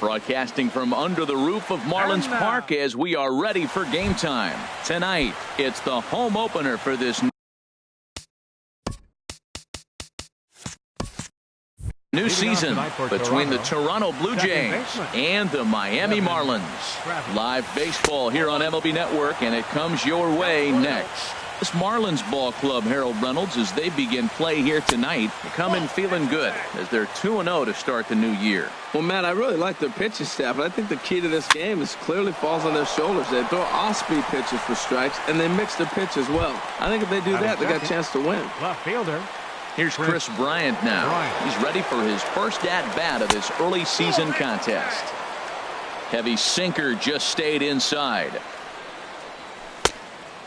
Broadcasting from under the roof of Marlins Park as we are ready for game time. Tonight, it's the home opener for this new season between the Toronto Blue Jays and the Miami Marlins. Live baseball here on MLB Network, and it comes your way next. This Marlins ball club, Harold Reynolds, as they begin play here tonight, come in feeling good as they're 2-0 to start the new year. Well, Matt, I really like their pitching staff, but I think the key to this game is clearly falls on their shoulders. They throw off-speed pitches for strikes, and they mix their pitch as well. I think if they do that, they got a chance to win. Left fielder. Here's Chris Bryant now. He's ready for his first at-bat of this early season contest. Heavy sinker just stayed inside.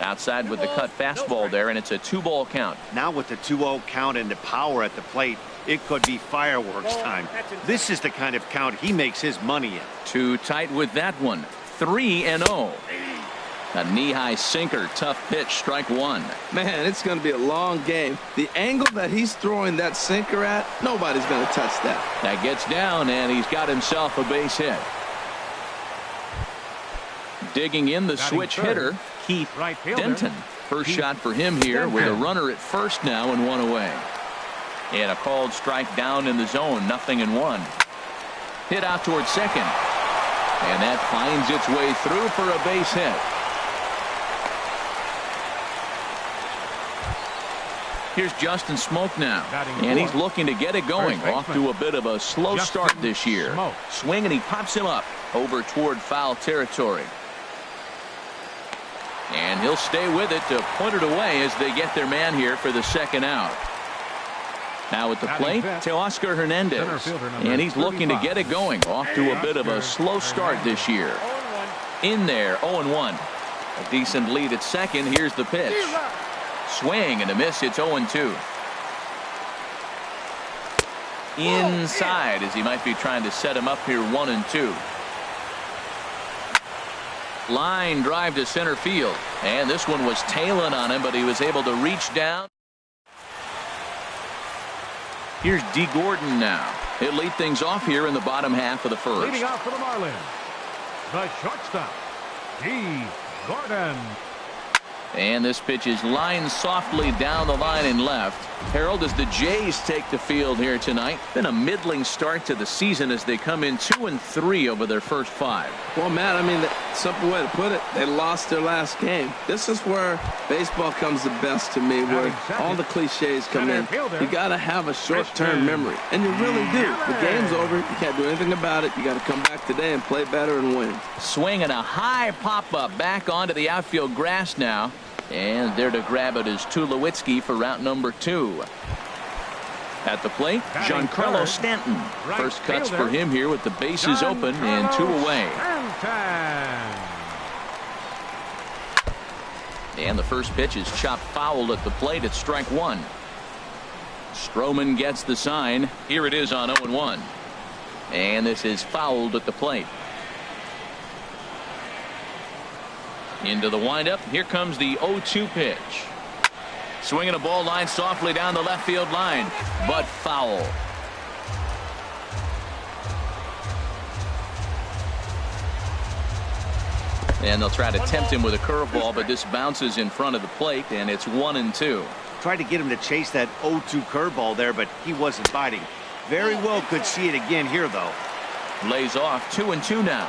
Outside with the cut fastball there, and it's a 2-ball count. Now with the 2-0 count and the power at the plate, it could be fireworks time. This is the kind of count he makes his money in. Too tight with that one. 3-0. A knee-high sinker, tough pitch, strike one. Man, it's going to be a long game. The angle that he's throwing that sinker at, nobody's going to touch that. That gets down, and he's got himself a base hit. Digging in the switch hitter, Keith Denton. First shot for him here with a runner at first now and one away. And a called strike down in the zone, 0-1. Hit out towards second. And that finds its way through for a base hit. Here's Justin Smoke now, and he's looking to get it going. Off to a bit of a slow start this year. Swing, and he pops him up over toward foul territory. And he'll stay with it to put it away as they get their man here for the second out. Now at the plate, Teoscar Hernandez, and he's looking to get it going. Off to a bit of a slow start this year. In there, 0-1. A decent lead at second. Here's the pitch. Swing and a miss. It's 0-2. Inside as he might be trying to set him up here, 1-2. Line drive to center field, and this one was tailing on him, but he was able to reach down. Here's D. Gordon now. He'll lead things off here in the bottom half of the first. Leading off for the Marlins, the shortstop, D. Gordon. And this pitch is lined softly down the line and left. Harold, as the Jays take the field here tonight, been a middling start to the season as they come in 2-3 over their first 5. Well, Matt, I mean, the simple way to put it, they lost their last game. This is where baseball comes the best to me, where all the cliches come in. You got to have a short-term memory, and you really do. The game's over. You can't do anything about it. You got to come back today and play better and win. Swinging a high pop-up back onto the outfield grass now. And there to grab it is Tulowitzki for route number 2. At the plate, Giancarlo Stanton. First cuts for him here with the bases open and 2 away. And the first pitch is chopped foul at the plate at strike 1. Stroman gets the sign. Here it is on 0-1. And this is fouled at the plate. Into the windup. Here comes the 0-2 pitch. Swinging a ball line softly down the left field line, but foul. And they'll try to tempt him with a curveball, but this bounces in front of the plate, and it's 1-2. Tried to get him to chase that 0-2 curveball there, but he wasn't biting. Very well could see it again here, though. Lays off. 2-2 now.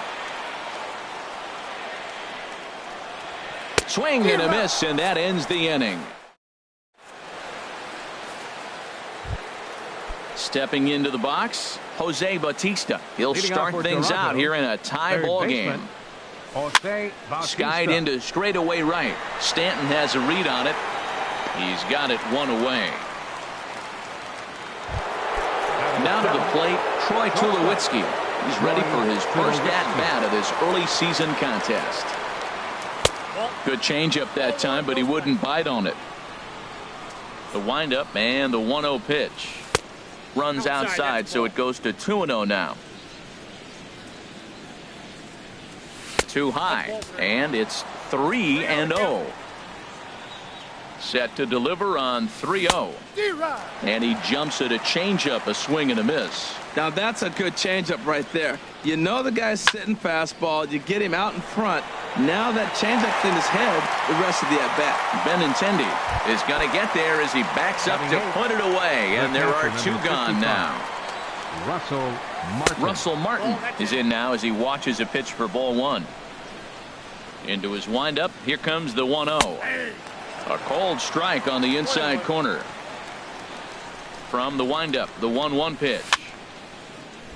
Swing and a miss, and that ends the inning. Stepping into the box, Jose Bautista. He'll start things out here in a tie ball game. Skied into straightaway right. Stanton has a read on it. He's got it 1 away. Now to the plate, Troy Tulowitzki. He's ready for his first at-bat of this early season contest. Good changeup that time, but he wouldn't bite on it. The windup and the 1-0 pitch. Runs outside, so it goes to 2-0 now. Too high, and it's 3-0. Set to deliver on 3-0. And he jumps at a changeup, a swing and a miss. Now that's a good changeup right there. You know the guy's sitting fastball. You get him out in front. Now that changeup's in his head the rest of the at-bat. Benintendi is going to get there as he backs up to put it away. And there are two gone now. Russell Martin is in now as he watches a pitch for ball one. Into his windup. Here comes the 1-0. A cold strike on the inside corner. From the windup, the 1-1 pitch.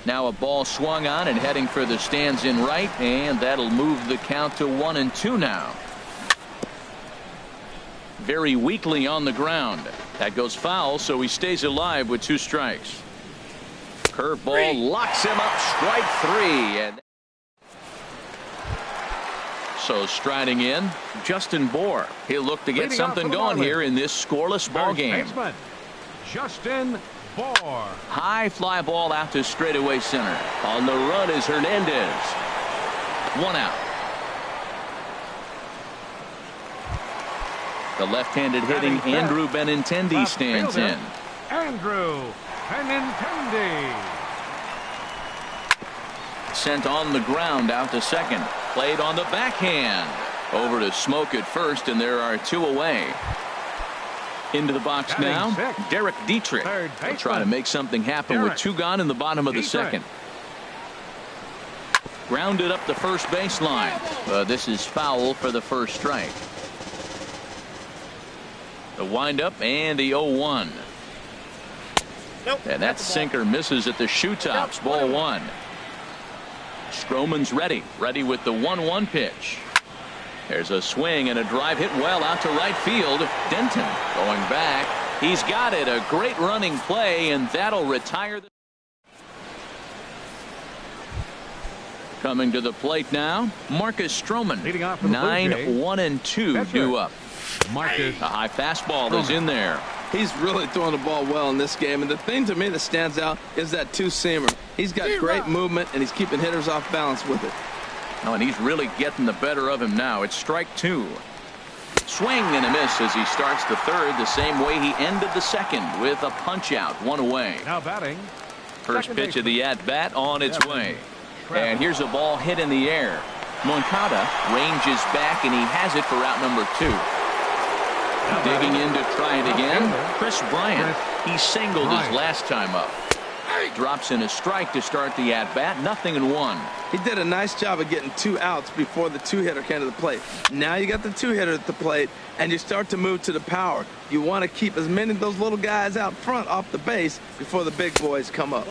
Now a ball swung on and heading for the stands in right, and that'll move the count to 1-2 now. Very weakly on the ground. That goes foul, so he stays alive with 2 strikes. Curveball locks him up, strike 3. And so striding in, Justin Bohr. He'll look to get something going here in this scoreless ball game. Justin Bohr. High fly ball out to straightaway center. On the run is Hernandez. 1 out. The left-handed hitting Andrew Benintendi stands in. Andrew Benintendi. Sent on the ground out to second. Played on the backhand. Over to Smoke at first, and there are 2 away. Into the box now, Derek Dietrich. He'll try to make something happen with 2 gone in the bottom of the second. Grounded up the first baseline. This is foul for the first strike. The windup and the 0-1. And that sinker misses at the shoe tops. Ball 1. Stroman's ready with the 1-1 pitch. There's a swing and a drive hit well out to right field. Denton going back. He's got it. A great running play, and that'll retire. Coming to the plate now, Marcus Stroman. 9-1-2 due up. Marcus. A high fastball is in there. He's really throwing the ball well in this game, and the thing to me that stands out is that 2-seamer. He's got great movement, and he's keeping hitters off balance with it. Oh, and he's really getting the better of him now. It's strike 2. Swing and a miss as he starts the third the same way he ended the second with a punch out, 1 away. Now batting. First pitch of the at-bat on its way. And here's a ball hit in the air. Moncada ranges back, and he has it for out number 2. Digging in to try it again, Chris Bryant. He singled his last time up. Drops in a strike to start the at-bat. 0-1. He did a nice job of getting 2 outs before the 2-hitter came to the plate. Now you got the 2-hitter at the plate, and you start to move to the power. You want to keep as many of those little guys out front off the base before the big boys come up.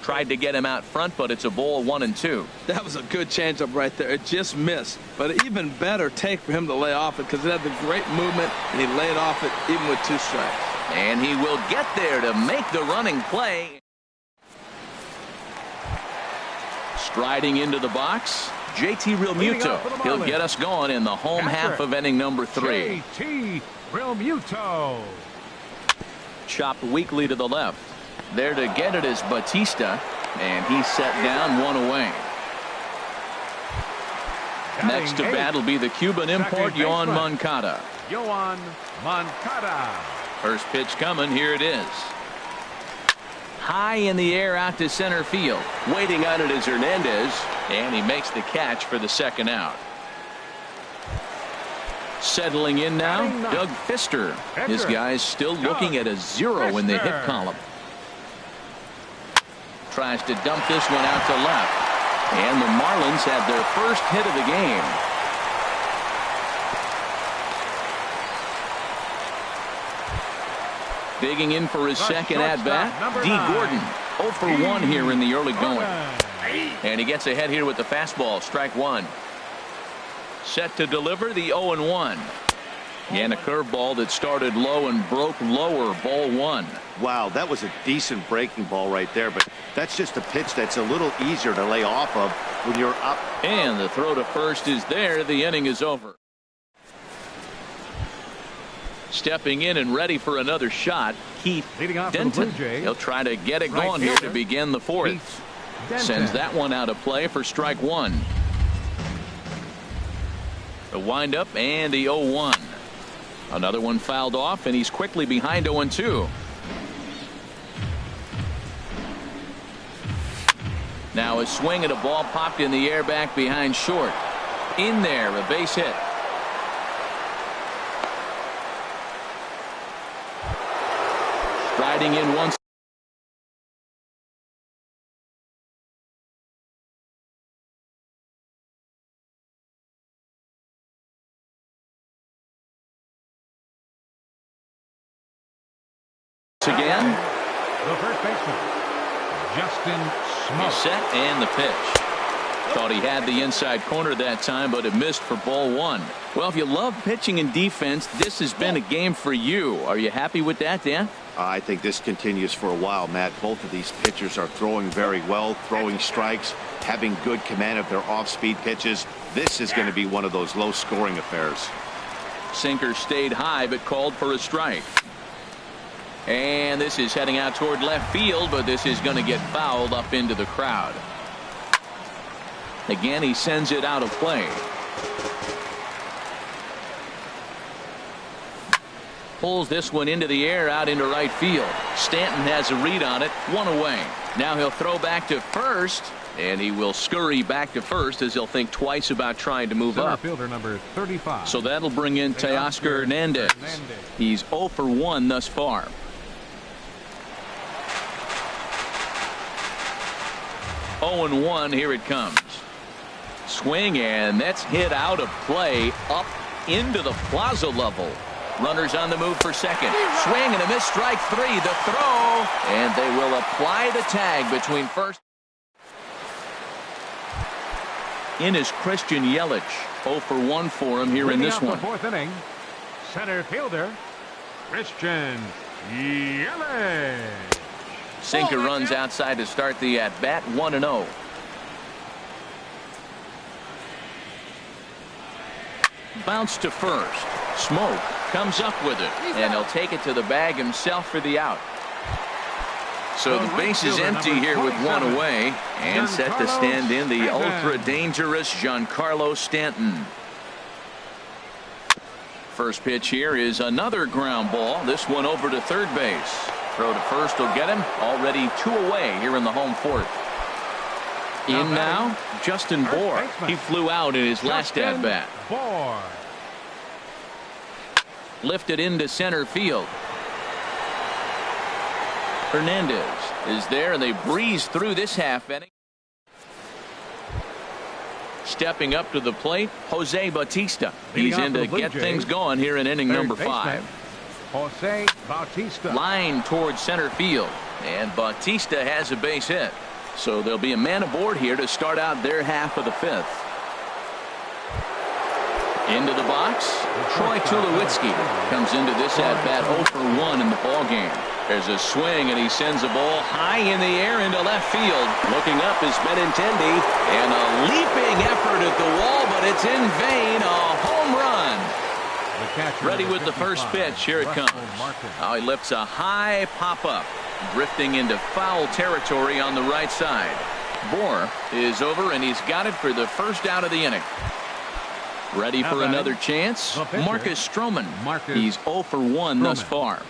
Tried to get him out front, but it's a ball 1-2. That was a good changeup right there. It just missed. But an even better take for him to lay off it because it had the great movement, and he laid off it even with 2 strikes. And he will get there to make the running play. Striding into the box, JT Realmuto. He'll get us going in the home half of inning number 3. JT Realmuto. Chopped weakly to the left. There to get it is Batista, and he's set down 1 away. Next to bat will be the Cuban import, Yoan Moncada. Yoan Moncada. First pitch coming. Here it is. High in the air out to center field. Waiting on it is Hernandez, and he makes the catch for the second out. Settling in now, Doug Fister. His guy's still looking at a 0 in the hit column. Tries to dump this one out to left. And the Marlins have their first hit of the game. Digging in for his second at-bat, D. Gordon. 0 for 1 here in the early going. And he gets ahead here with the fastball, strike 1. Set to deliver the 0-1. And a curveball that started low and broke lower, ball 1. Wow, that was a decent breaking ball right there, but that's just a pitch that's a little easier to lay off of when you're up. And the throw to first is there. The inning is over. Stepping in and ready for another shot, Keith Denton. He'll try to get it going here to begin the 4th. Sends that one out of play for strike 1. The windup and the 0-1. Another one fouled off, and he's quickly behind 0-2. Now a swing and a ball popped in the air back behind short. In there, a base hit. Striding in once. Again. The first baseman, Justin Smoke. He's set and the pitch. Thought he had the inside corner that time, but it missed for ball one. Well, if you love pitching and defense, this has been a game for you. Are you happy with that, Dan? I think this continues for a while, Matt. Both of these pitchers are throwing very well, throwing strikes, having good command of their off-speed pitches. This is going to be one of those low-scoring affairs. Sinker stayed high, but called for a strike. And this is heading out toward left field, but this is going to get fouled up into the crowd. Again, he sends it out of play. Pulls this one into the air out into right field. Stanton has a read on it, one away. Now he'll throw back to first, and he will scurry back to first as he'll think twice about trying to move up. Fielder number 35. So that'll bring in Teoscar Hernandez. He's 0 for 1 thus far. Oh and 1, here it comes. Swing, and that's hit out of play up into the plaza level. Runners on the move for second. Swing and a missed strike three. The throw, and they will apply the tag between first. In is Christian Yelich. 0 for 1 for him here in this one. Fourth inning, center fielder Christian Yelich. Sinker runs outside to start the at-bat, 1-0. Bounce to first. Smoke comes up with it, and he'll take it to the bag himself for the out. So the base is empty here with one away, and set to stand in the ultra-dangerous Giancarlo Stanton. First pitch here is another ground ball. This one over to third base. Throw to first will get him. Already 2 away here in the home fourth. In now, Justin Bour. He flew out in his last at-bat. Lifted into center field. Hernandez is there, and they breeze through this half inning. Stepping up to the plate, Jose Bautista. He's in to get things going here in inning number 5. Jose Bautista. Line towards center field, and Bautista has a base hit. So there'll be a man aboard here to start out their half of the 5th. Into the box, Troy Tulowitzki comes into this at-bat 0 for 1 in the ball game. There's a swing, and he sends a ball high in the air into left field. Looking up is Benintendi, and a leaping effort at the wall, but it's in vain. A home run. Ready with the first pitch. Here it comes. He lifts a high pop-up, drifting into foul territory on the right side. Bour is over, and he's got it for the first out of the inning. Ready for another chance? Marcus Stroman. He's 0 for 1 thus far.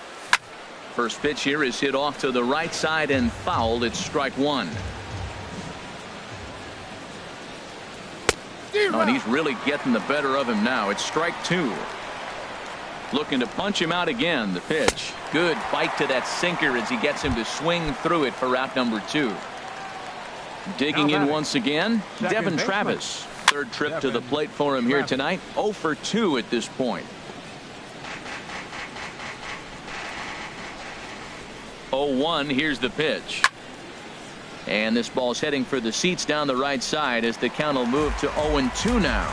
First pitch here is hit off to the right side and fouled. It's strike 1. And he's really getting the better of him now. It's strike 2. Looking to punch him out again. The pitch. Good bite to that sinker as he gets him to swing through it for out number 2. Digging in once again, Devin Travis. Third trip to the plate for him here tonight. 0 for 2 at this point. 0-1. Here's the pitch. And this ball's heading for the seats down the right side as the count will move to 0-2 now.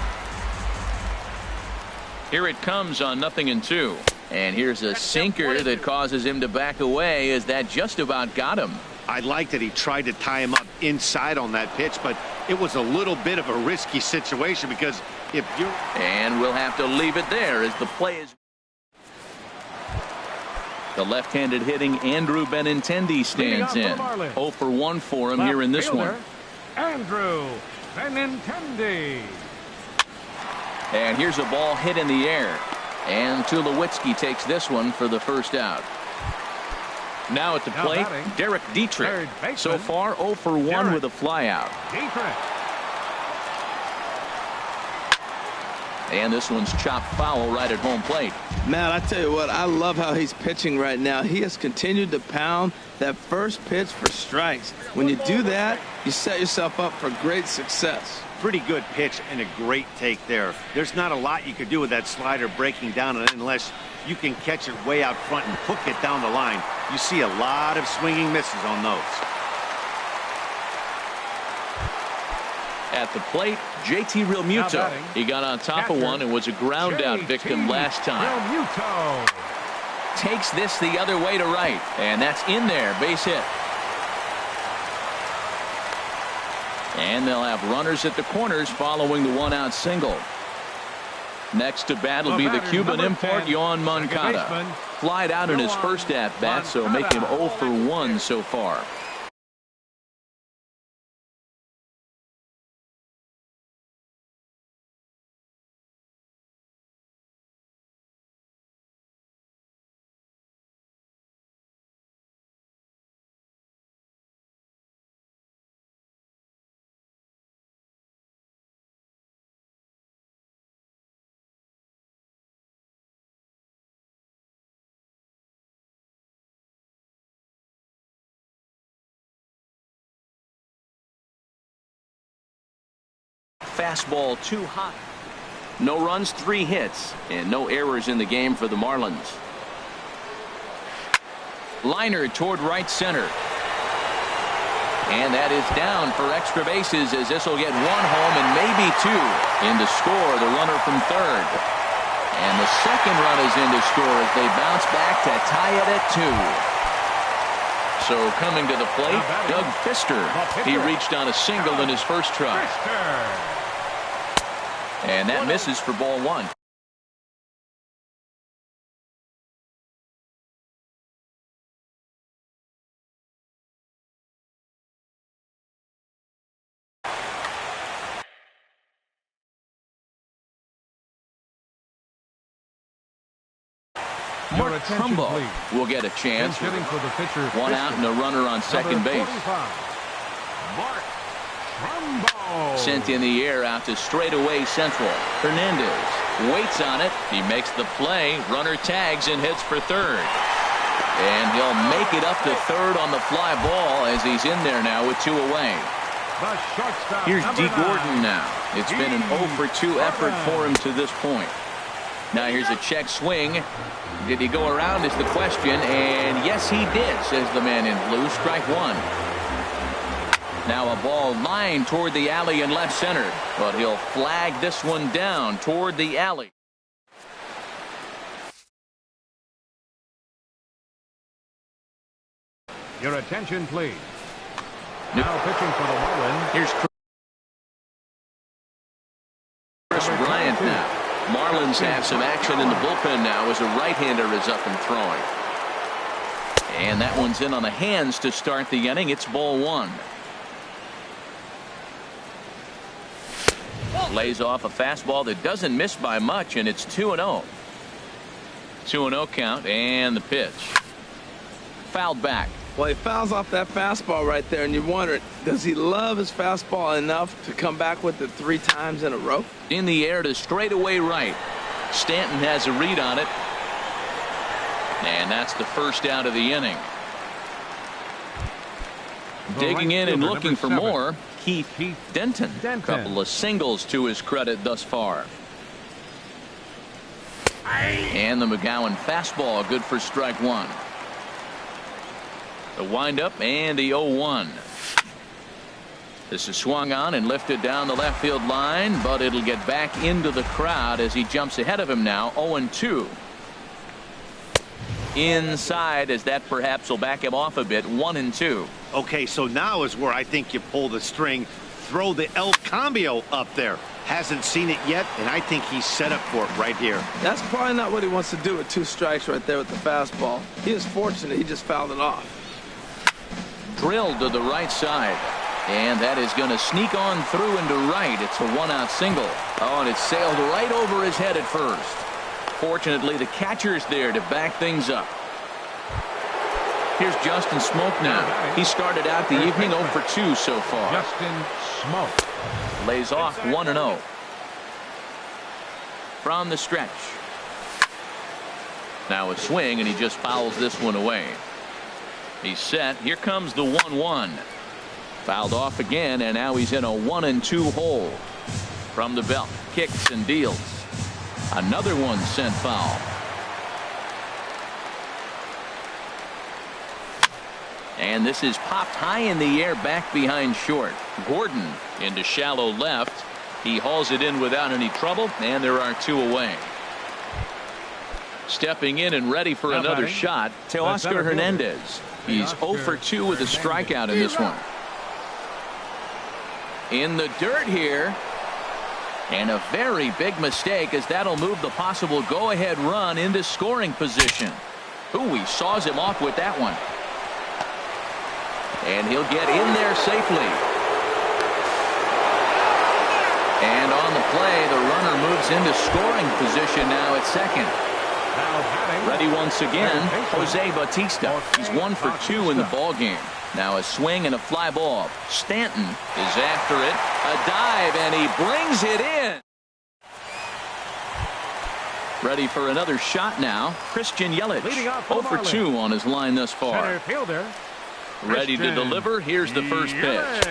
Here it comes on 0-2. And here's a sinker that causes him to back away as that just about got him. I like that he tried to tie him up inside on that pitch, but it was a little bit of a risky situation because if you're... And we'll have to leave it there as the play is... The left-handed hitting Andrew Benintendi stands in. 0 for 1 for him here in this one. Andrew Benintendi. And here's a ball hit in the air. And Tulowitzki takes this one for the first out. Now at the plate, Derek Dietrich. So far 0 for 1 with a flyout. And this one's chopped foul right at home plate. Man, I tell you what, I love how he's pitching right now. He has continued to pound that first pitch for strikes. When you do that, you set yourself up for great success. Pretty good pitch and a great take there. There's not a lot you could do with that slider breaking down unless you can catch it way out front and hook it down the line. You see a lot of swinging misses on those. At the plate, JT Realmuto. He got on top of one and was a ground out victim last time. Takes this the other way to right, and that's in there, base hit. And they'll have runners at the corners following the one-out single. Next to bat will be the Cuban import, Yoan Moncada. Flied out in his first at-bat, so make him 0 for 1 so far. Fastball too hot. No runs, 3 hits, and no errors in the game for the Marlins. Liner toward right center. And that is down for extra bases as this will get 1 home and maybe 2. In to score the runner from third. And the second run is in to score as they bounce back to tie it at 2. So coming to the plate, Doug Fister. He reached on a single in his first try. And that misses for ball 1. Mark Trumbo will get a chance. 1 out and a runner on second base. Mark Trumbo. Sent in the air out to straightaway central. Hernandez waits on it. He makes the play. Runner tags and hits for third. And he'll make it up to third on the fly ball as he's in there now with 2 away. Here's D. Gordon now. It's been an 0 for 2 effort for him to this point. Now here's a check swing. Did he go around is the question, and yes he did, says the man in blue. Strike 1. Now a ball lined toward the alley in left center, but he'll flag this one down toward the alley. Your attention please. Now pitching for the Marlins. Here's Chris Bryant now. Marlins have some action in the bullpen now as a right-hander is up and throwing. And that one's in on the hands to start the inning. It's ball 1. Lays off a fastball that doesn't miss by much, and it's 2-0. 2-0 count, and the pitch. Fouled back. Well, he fouls off that fastball right there, and you wonder, does he love his fastball enough to come back with it 3 times in a row? In the air to straightaway right. Stanton has a read on it. And that's the first out of the inning. Digging in and looking for more, Keith Denton. A couple of singles to his credit thus far. And the McGowan fastball good for strike 1. The windup and the 0-1. This is swung on and lifted down the left field line, but it'll get back into the crowd as he jumps ahead of him now. 0-2. Inside as that perhaps will back him off a bit. 1-2. Okay, so now is where I think you pull the string. Throw the El Cambio up there. Hasn't seen it yet, and I think he's set up for it right here. That's probably not what he wants to do with 2 strikes right there with the fastball. He is fortunate he just fouled it off. Drilled to the right side. And that is going to sneak on through into right. It's a 1-out single. Oh, and it sailed right over his head at first. Fortunately, the catcher's there to back things up. Here's Justin Smoak now. He started out the evening 0 for 2 so far. Justin Smoak lays off 1-0. From the stretch. Now a swing, and he just fouls this one away. He's set. Here comes the 1-1. Fouled off again, and now he's in a 1-2 hole. From the belt, kicks and deals. Another one sent foul. And this is popped high in the air back behind short. Gordon into shallow left. He hauls it in without any trouble, and there are 2 away. Stepping in and ready for another shot, Teoscar Hernandez. He's 0 for 2 with a strikeout in this one. In the dirt here. And a very big mistake, as that'll move the possible go-ahead run into scoring position. Ooh, he saws him off with that one. And he'll get in there safely. And on the play, the runner moves into scoring position now at second. Ready once again, Jose Bautista. He's 1 for 2 in the ballgame. Now a swing and a fly ball. Stanton is after it. A dive, and he brings it in. Ready for another shot now. Christian Yelich, 0 for 2 on his line thus far. Ready to deliver. Here's the first pitch.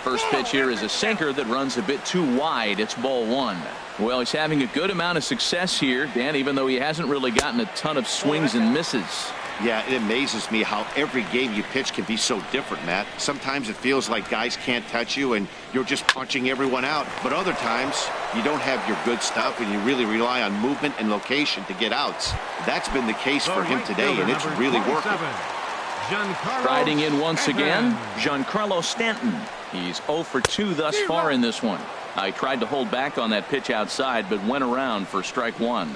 First pitch here is a sinker that runs a bit too wide. It's ball 1. Well, he's having a good amount of success here, Dan, even though he hasn't really gotten a ton of swings and misses. Yeah, it amazes me how every game you pitch can be so different, Matt. Sometimes it feels like guys can't touch you and you're just punching everyone out. But other times you don't have your good stuff and you really rely on movement and location to get outs. That's been the case for him today, and it's really working. Riding in once again, Giancarlo Stanton. He's 0 for 2 thus far in this one. I tried to hold back on that pitch outside, but went around for strike 1.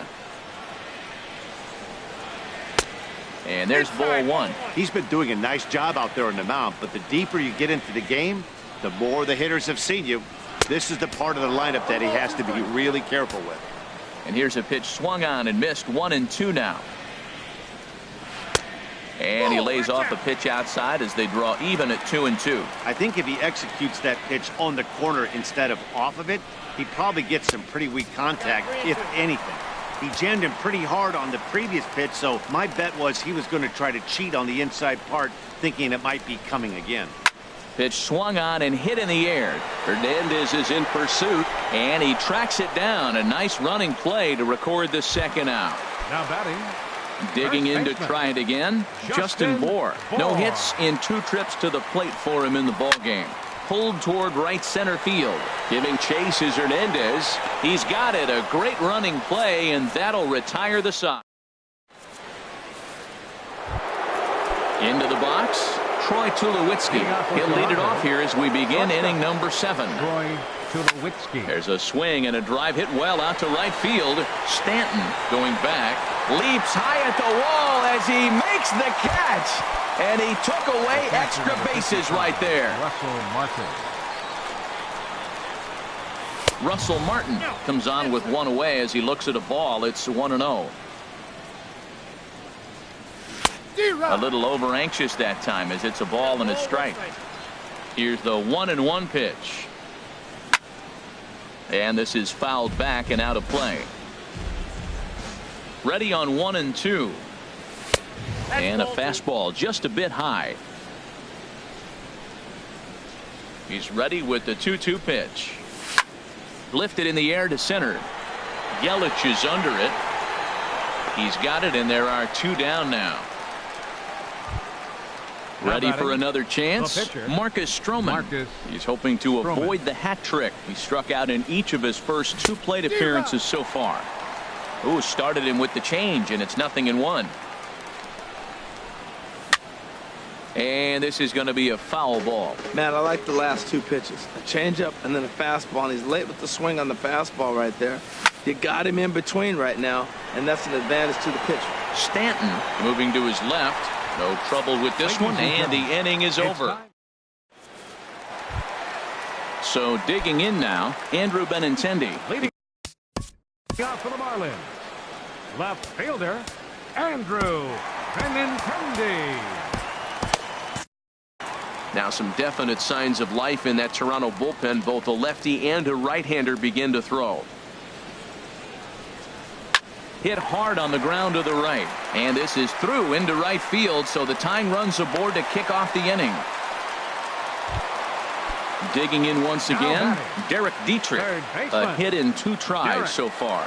And there's ball 1. He's been doing a nice job out there on the mound, but the deeper you get into the game, the more the hitters have seen you. This is the part of the lineup that he has to be really careful with. And here's a pitch swung on and missed. 1-2 now. And he lays off a pitch outside as they draw even at 2-2. I think if he executes that pitch on the corner instead of off of it, he probably gets some pretty weak contact, if anything. He jammed him pretty hard on the previous pitch, so my bet was he was going to try to cheat on the inside part, thinking it might be coming again. Pitch swung on and hit in the air. Hernandez is in pursuit, and he tracks it down. A nice running play to record the second out. Now batting. Digging in to try it again, Justin Bour. No hits in 2 trips to the plate for him in the ballgame. Pulled toward right center field. Giving chase is Hernandez. He's got it. A great running play, and that'll retire the Sox. Into the box, Troy Tulowitzki. He'll lead it off here as we begin inning number 7. Troy Tulowitzki. There's a swing and a drive hit well out to right field. Stanton going back. Leaps high at the wall as he makes the catch. And he took away extra bases right there. Russell Martin comes on with 1 away as he looks at a ball. It's 1-0. A little over anxious that time as it's a ball and a strike. Here's the 1-1 pitch. And this is fouled back and out of play. Ready on 1-2. And a fastball just a bit high. He's ready with the 2-2 pitch. Lifted in the air to center. Yelich is under it. He's got it, and there are 2 down now. Ready for another chance. Marcus Stroman. He's hoping to avoid the hat trick. He struck out in each of his first 2 plate appearances so far. Ooh, started him with the change, and it's 0-1. And this is going to be a foul ball. Man, I like the last 2 pitches. A changeup and then a fastball, and he's late with the swing on the fastball right there. You got him in between right now, and that's an advantage to the pitcher. Stanton moving to his left. No trouble with this one, and the inning is over. So digging in now, Andrew Benintendi. Leading off for the Marlins, Left fielder, Andrew Benintendi. Now some definite signs of life in that Toronto bullpen. Both a lefty and a right-hander begin to throw. Hit hard on the ground to the right. And this is through into right field, so the tying runs aboard to kick off the inning. Digging in once again, Derek Dietrich. A hit in 2 tries so far.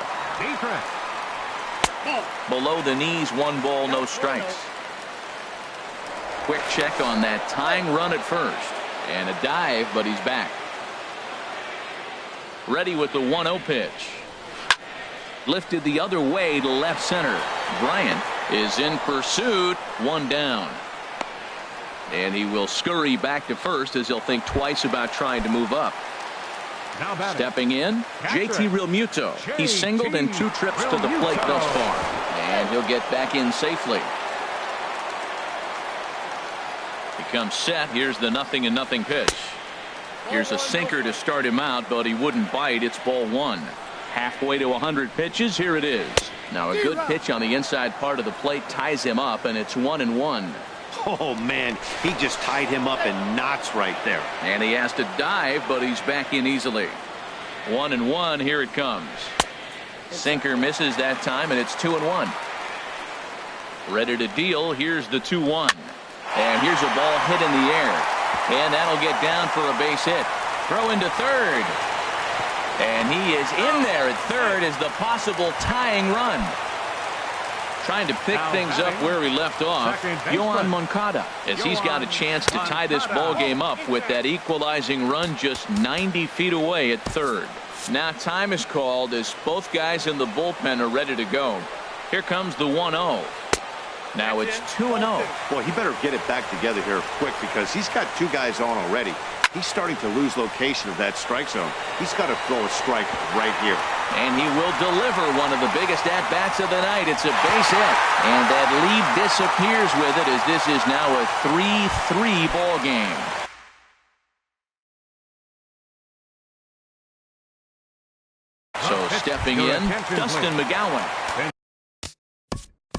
Below the knees, 1 ball, no strikes. Quick check on that tying run at first. And a dive, but he's back. Ready with the 1-0 pitch. Lifted the other way to left center. Bryant is in pursuit. 1 down. And he will scurry back to first as he'll think twice about trying to move up. Stepping in, JT Realmuto. He's singled in 2 trips to the plate thus far. And he'll get back in safely. He comes set. Here's the 0-0 pitch. Here's a sinker to start him out, but he wouldn't bite. It's ball 1. Halfway to 100 pitches. Here it is. Now a good pitch on the inside part of the plate ties him up, and it's 1-1. Oh, man, he just tied him up in knots right there. And he has to dive, but he's back in easily. 1-1. Here it comes. Sinker misses that time, and it's 2-1. Ready to deal. Here's the 2-1. And here's a ball hit in the air. And that'll get down for a base hit. Throw into third. And he is in there at third as the possible tying run. Trying to pick things up where he left off, Yohan Moncada, as he's got a chance to tie this ball game up with that equalizing run just 90 feet away at third. Now time is called as both guys in the bullpen are ready to go. Here comes the 1-0. Now it's 2-0. Well, he better get it back together here quick because he's got 2 guys on already. He's starting to lose location of that strike zone. He's got to throw a strike right here. And he will deliver one of the biggest at-bats of the night. It's a base hit. And that lead disappears with it as this is now a 3-3 ball game. So stepping in, Dustin McGowan.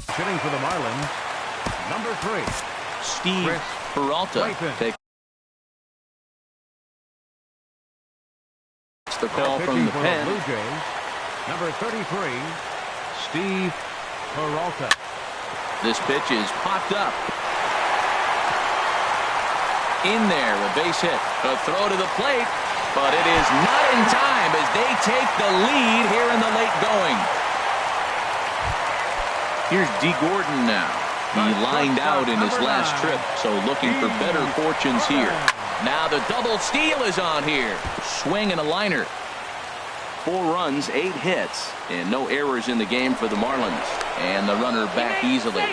Sitting for the Marlins, number 3. Steve Peralta takes the call from the pen. Blue Jays, number 33, Steve Peralta. This pitch is popped up. In there, a base hit. A throw to the plate, but it is not in time as they take the lead here in the late going. Here's D. Gordon now. He lined out in his last trip, so looking for better fortunes here. Now the double steal is on here. Swing and a liner. 4 runs, 8 hits, and no errors in the game for the Marlins. And the runner back easily.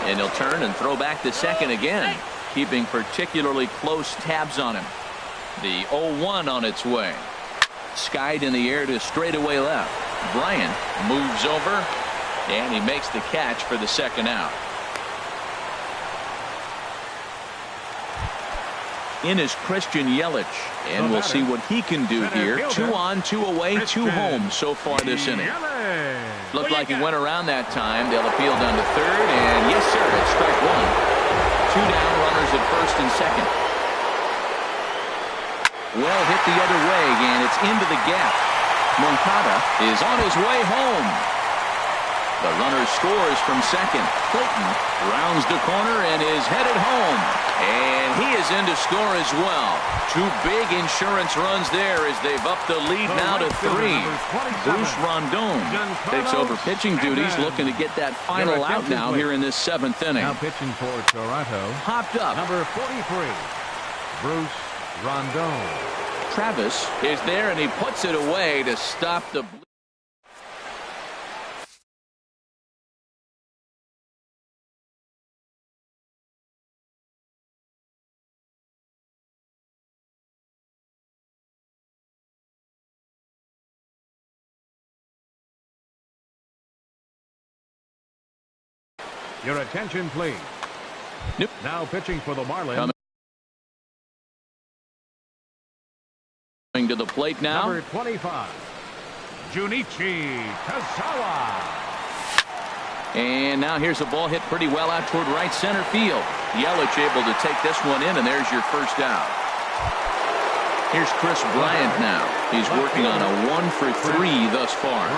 And he'll turn and throw back to second again, keeping particularly close tabs on him. The 0-1 on its way. Skied in the air to straightaway left. Bryant moves over, and he makes the catch for the second out. In is Christian Yelich, and we'll see what he can do here. 2 on, 2 away, 2 home so far this inning. Looked like he went around that time. They'll appeal down to third, and yes, sir, it's strike 1. 2 down, runners at first and second. Well hit the other way, and it's into the gap. Moncada is on his way home. The runner scores from second. Clayton rounds the corner and is headed home. And he is in to score as well. 2 big insurance runs there as they've upped the lead now to 3. Bruce Rondon takes over pitching duties, looking to get that final out now here in this 7th inning. Now pitching for Toronto. Hopped up. Number 43, Bruce Rondon. Travis is there, and he puts it away to stop the. Your attention, please. Yep. Now pitching for the Marlins. To to the plate now. Number 25, Junichi Tazawa. And now here's a ball hit pretty well out toward right center field. Yelich able to take this one in, and there's your first out. Here's Chris Bryant now. He's working on a 1-for-3 thus far.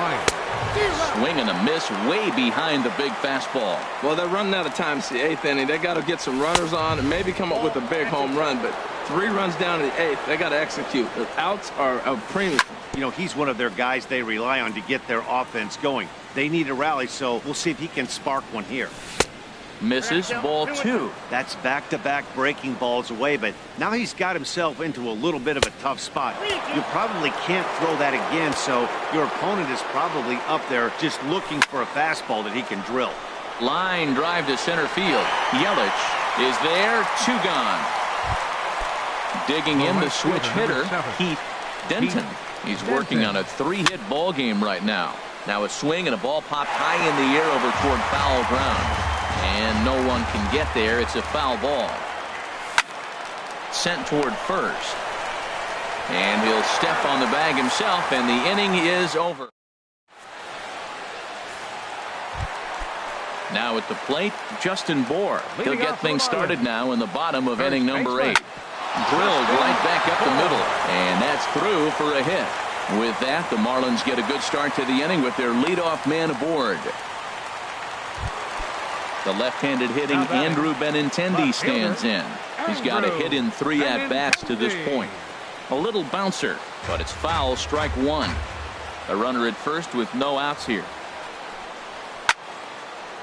Swing and a miss way behind the big fastball. Well, they're running out of time. It's the 8th inning. They got to get some runners on and maybe come up with a big home run. But 3 runs down in the 8th. They got to execute. The outs are a premium. You know, he's one of their guys they rely on to get their offense going. They need a rally, so we'll see if he can spark one here. Misses, ball 2. That's back-to-back breaking balls away, but now he's got himself into a little bit of a tough spot. You probably can't throw that again, so your opponent is probably up there just looking for a fastball that he can drill. Line drive to center field. Yelich is there, 2 gone. Digging in the switch hitter, Heath Denton. He's working on a 3-hit ball game right now. Now a swing and a ball popped high in the air over toward foul ground. And no one can get there. It's a foul ball. Sent toward first. And he'll step on the bag himself, and the inning is over. Now at the plate, Justin Bour. He'll get things started now in the bottom of inning number 8. Drilled right back up the middle, and that's through for a hit. With that, the Marlins get a good start to the inning with their leadoff man aboard. The left-handed hitting Andrew Benintendi stands in. He's got a hit in 3 at-bats to this point. A little bouncer, but it's foul, strike 1. A runner at first with no outs here.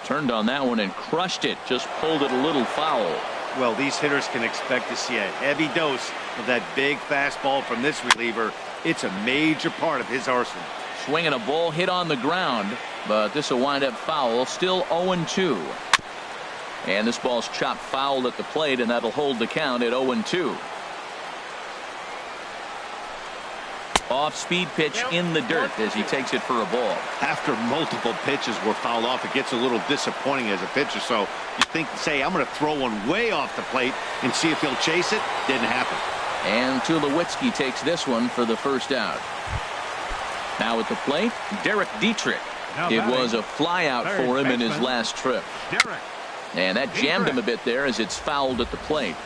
Turned on that one and crushed it. Just pulled it a little foul. Well, these hitters can expect to see a heavy dose of that big fastball from this reliever. It's a major part of his arsenal. Swinging a ball hit on the ground, but this will wind up foul. Still 0-2. And this ball's chopped foul at the plate, and that'll hold the count at 0-2. Off-speed pitch in the dirt as he takes it for a ball. After multiple pitches were fouled off, it gets a little disappointing as a pitcher. So you think, say, I'm going to throw one way off the plate and see if he'll chase it. Didn't happen. And Tulowitzki takes this one for the first out. Now at the plate, Derek Dietrich. It was a fly out for him in his last trip. And that jammed him a bit there as it's fouled at the plate.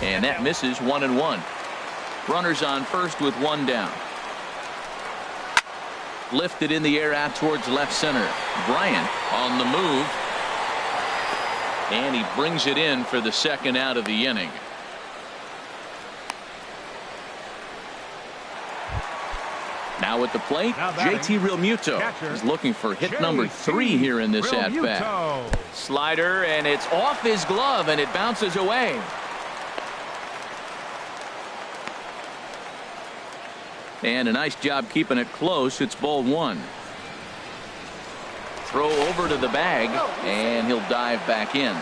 And that misses 1-1. Runners on first with 1 down. Lifted in the air out towards left center. Bryant on the move. And he brings it in for the second out of the inning. Now at the plate, JT Realmuto is looking for hit number 3 here in this at-bat. Slider, and it's off his glove, and it bounces away. And a nice job keeping it close. It's ball 1. Throw over to the bag, and he'll dive back in.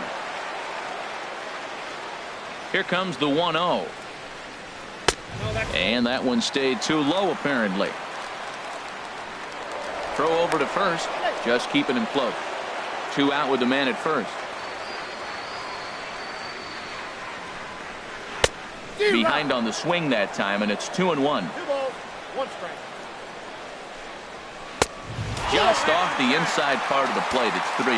Here comes the 1-0. And that one stayed too low, apparently. Throw over to first, just keeping him close. 2 out with the man at first. Behind on the swing that time, and it's 2-1. 2 balls, 1 strike. Just off the inside part of the plate, it's 3-1.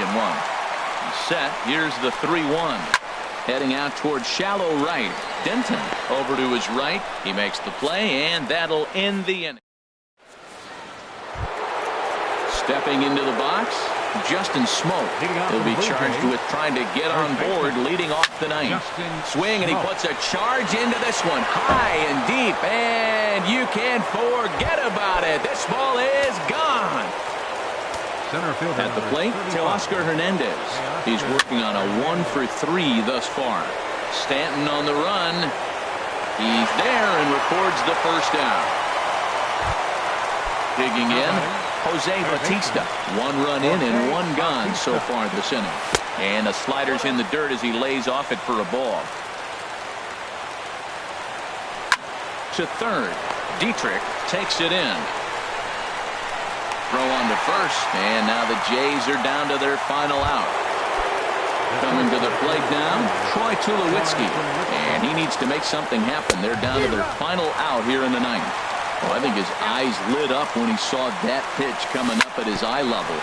He's set. Here's the 3-1. Heading out towards shallow right. Denton over to his right. He makes the play, and that'll end the inning. Stepping into the box, Justin Smoke. He'll be charged with trying to get on board leading off the 9th. Swing, and he puts a charge into this one. High and deep, and you can't forget about it. This ball is gone. At the plate, Teoscar Hernandez. He's working on a 1-for-3 thus far. Stanton on the run. He's there and records the first out. Digging in, Jose Bautista. 1 run in and 1 gone so far this inning. And the slider's in the dirt as he lays off it for a ball. To third, Dietrich takes it in. Throw on to first, and now the Jays are down to their final out. Coming to the plate now, Troy Tulowitzki. And he needs to make something happen. They're down to their final out here in the ninth. Well, I think his eyes lit up when he saw that pitch coming up at his eye level.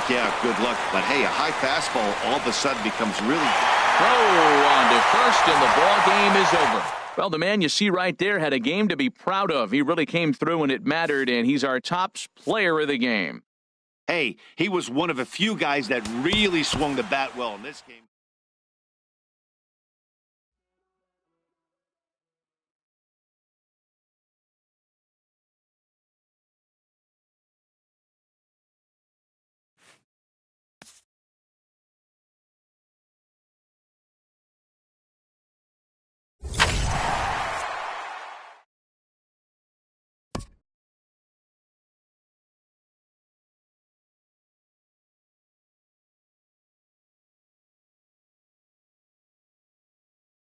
Yeah, good luck. But, hey, a high fastball all of a sudden becomes really... Throw on to first, and the ball game is over. Well, the man you see right there had a game to be proud of. He really came through when it mattered, and he's our top player of the game. Hey, he was one of a few guys that really swung the bat well in this game.